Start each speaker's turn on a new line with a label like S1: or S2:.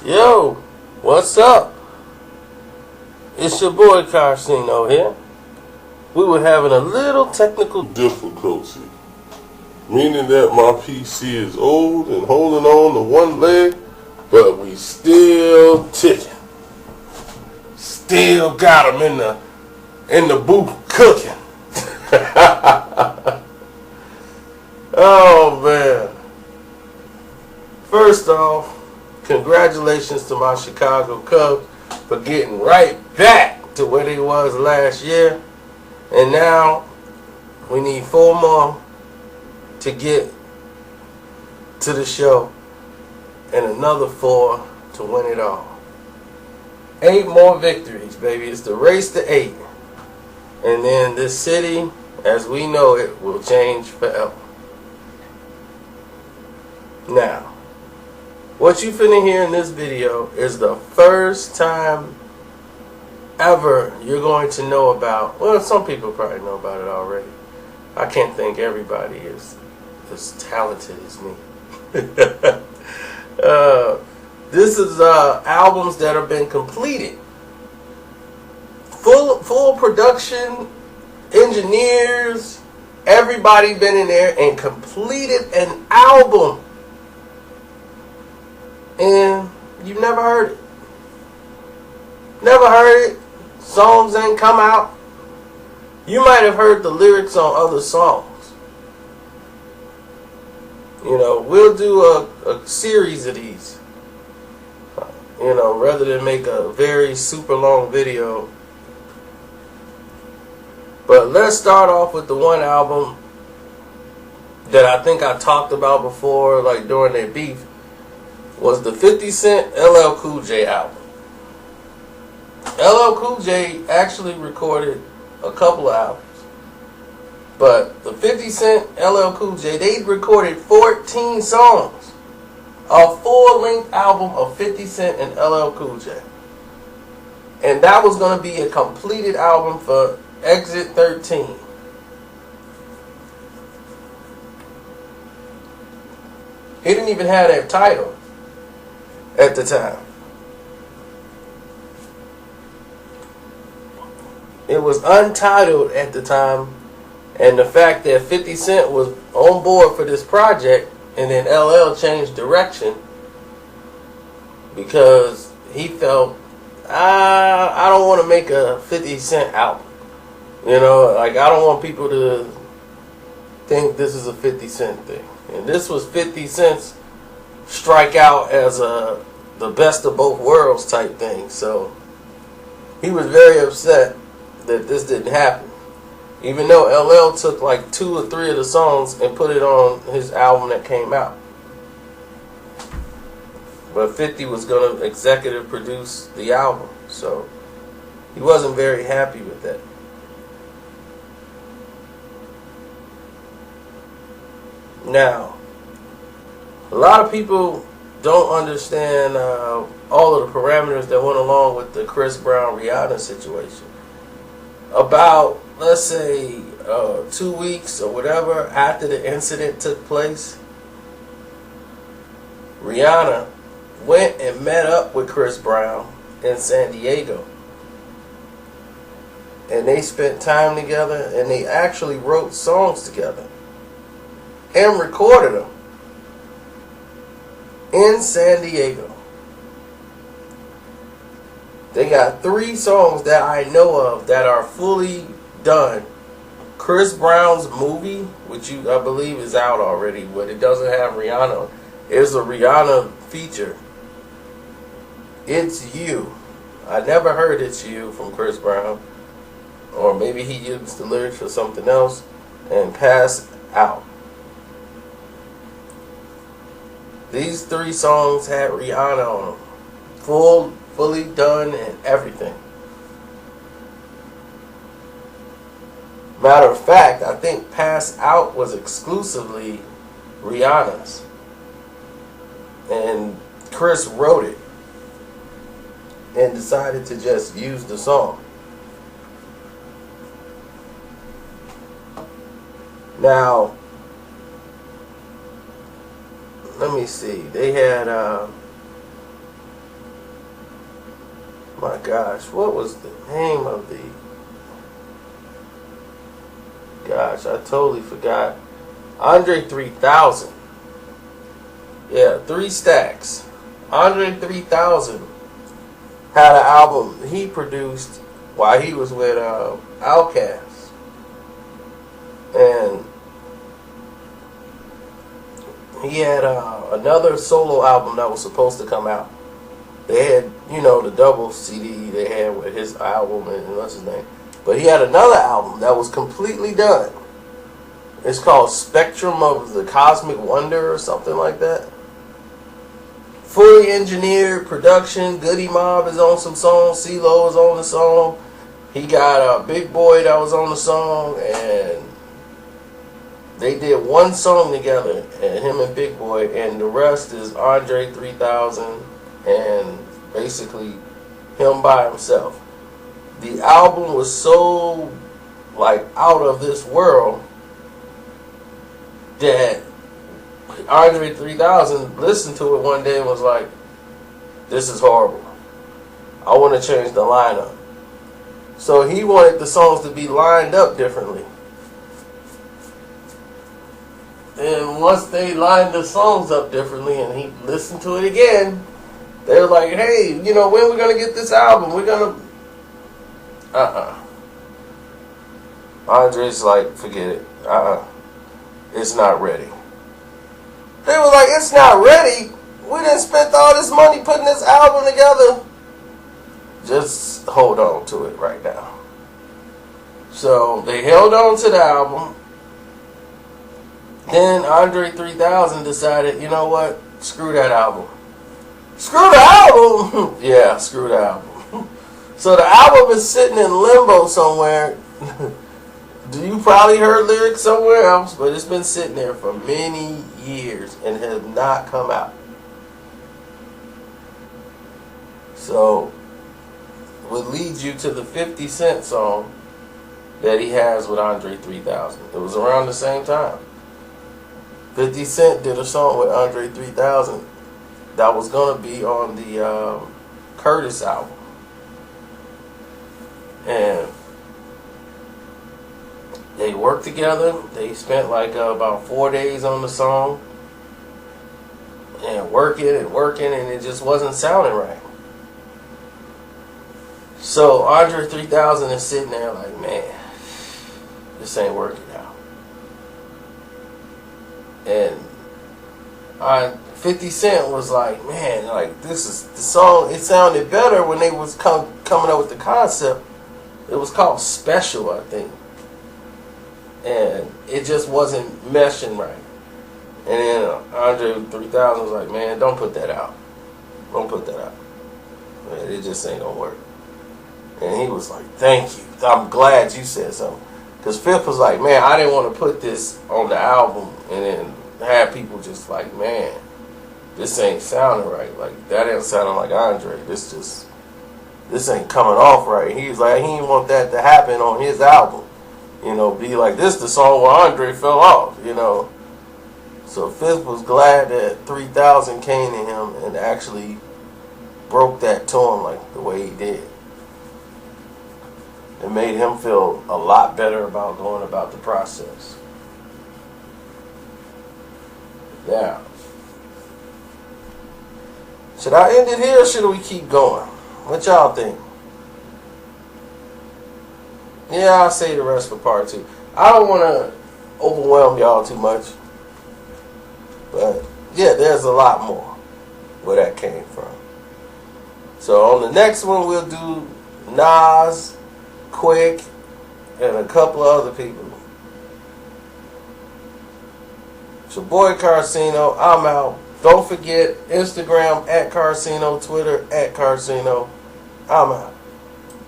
S1: Yo, what's up? It's your boy Carcino here. We were having a little technical difficulty, meaning that my PC is old and holding on to one leg, but we still ticking. Still got him in the booth cooking. Oh man. First off, congratulations to my Chicago Cubs for getting right back to where they was last year. And now we need 4 more to get to the show and another 4 to win it all. 8 more victories, baby. It's the race to 8. And then this city, as we know it, will change forever. Now, what you finna hear in this video is the first time ever you're going to know about, well, some people probably know about it already. I can't think everybody is as talented as me. This is albums that have been completed. Full production, engineers, everybody been in there and completed an album. And you've never heard it. Never heard it. Songs ain't come out. You might have heard the lyrics on other songs. You know, we'll do a series of these. You know, rather than make a very super long video. But let's start off with the one album that I think I talked about before, like during their beef, was the 50 Cent LL Cool J album. LL Cool J actually recorded a couple of albums. But the 50 Cent LL Cool J, they recorded 14 songs. A full-length album of 50 Cent and LL Cool J. And that was going to be a completed album for Exit 13. He didn't even have that title at the time. It was untitled at the time, and the fact that 50 Cent was on board for this project and then LL changed direction because he felt, I don't want to make a 50 Cent album. You know, like, I don't want people to think this is a 50 Cent thing. And this was 50 Cent's strike out as the best of both worlds type thing. So he was very upset that this didn't happen. Even though LL took like 2 or 3 of the songs and put it on his album that came out. But 50 was going to executive produce the album. So he wasn't very happy with that. Now, a lot of people don't understand all of the parameters that went along with the Chris Brown Rihanna situation. About, let's say, 2 weeks or whatever after the incident took place, Rihanna went and met up with Chris Brown in San Diego. And they spent time together, and they actually wrote songs together and recorded them in San Diego. They got 3 songs that I know of that are fully done. Chris Brown's movie, which I believe is out already, but it doesn't have Rihanna. It's a Rihanna feature. It's You. I never heard It's You from Chris Brown. Or maybe he used the lyrics for something else. And Pass Out. These 3 songs had Rihanna on them. Fully done and everything. Matter of fact, I think Pass Out was exclusively Rihanna's. And Chris wrote it and decided to just use the song. Now, let me see. They had My gosh, what was the name of the... Gosh, I totally forgot. Andre 3000. Yeah, 3 Stacks. Andre 3000 had an album he produced while he was with Outkast. And he had another solo album that was supposed to come out. They had, the double CD they had with his album and what's his name. But he had another album that was completely done. It's called Spectrum of the Cosmic Wonder or something like that. Fully engineered production. Goody Mob is on some songs. CeeLo is on the song. He got Big Boy that was on the song. And they did one song together. And him and Big Boy. And the rest is Andre 3000 and basically him by himself. The album was so out of this world that Andre 3000 listened to it one day and was like, this is horrible. I want to change the lineup. So he wanted the songs to be lined up differently. And once they lined the songs up differently and he listened to it again, they were like, hey, when are we going to get this album? We're going to... Andre's like, forget it. It's not ready. They were like, it's not ready? We done spent all this money putting this album together. Just hold on to it right now. So they held on to the album. Then Andre 3000 decided, you know what? Screw that album. Screw the album? Yeah, screw the album. So the album is sitting in limbo somewhere. You probably heard lyrics somewhere else, but it's been sitting there for many years and has not come out. So, what leads you to the 50 Cent song that he has with Andre 3000. It was around the same time. 50 Cent did a song with Andre 3000 that was going to be on the Curtis album. And they worked together. They spent about 4 days on the song. And working, and it just wasn't sounding right. So Andre 3000 is sitting there like, man, this ain't working out. And 50 Cent was like, man, this is the song. It sounded better when they was coming up with the concept. It was called Special, I think. And it just wasn't meshing right. And then Andre 3000 was like, man, don't put that out. Don't put that out. Man, it just ain't gonna work. And he was like, thank you. I'm glad you said something. Because Fifth was like, man, I didn't want to put this on the album and then have people just like, man, this ain't sounding right. That ain't sounding like Andre. This ain't coming off right. He was like, he didn't want that to happen on his album. Be like, this the song where Andre fell off, So Fifth was glad that 3000 came to him and actually broke that to him the way he did. It made him feel a lot better about going about the process. Now, should I end it here or should we keep going? What y'all think? Yeah, I'll say the rest for part 2. I don't want to overwhelm y'all too much. But, yeah, there's a lot more where that came from. So, on the next one, we'll do Nas, Quick, and a couple of other people. It's your boy Carcino. I'm out. Don't forget, Instagram @Carcino, Twitter @Carcino. I'm out.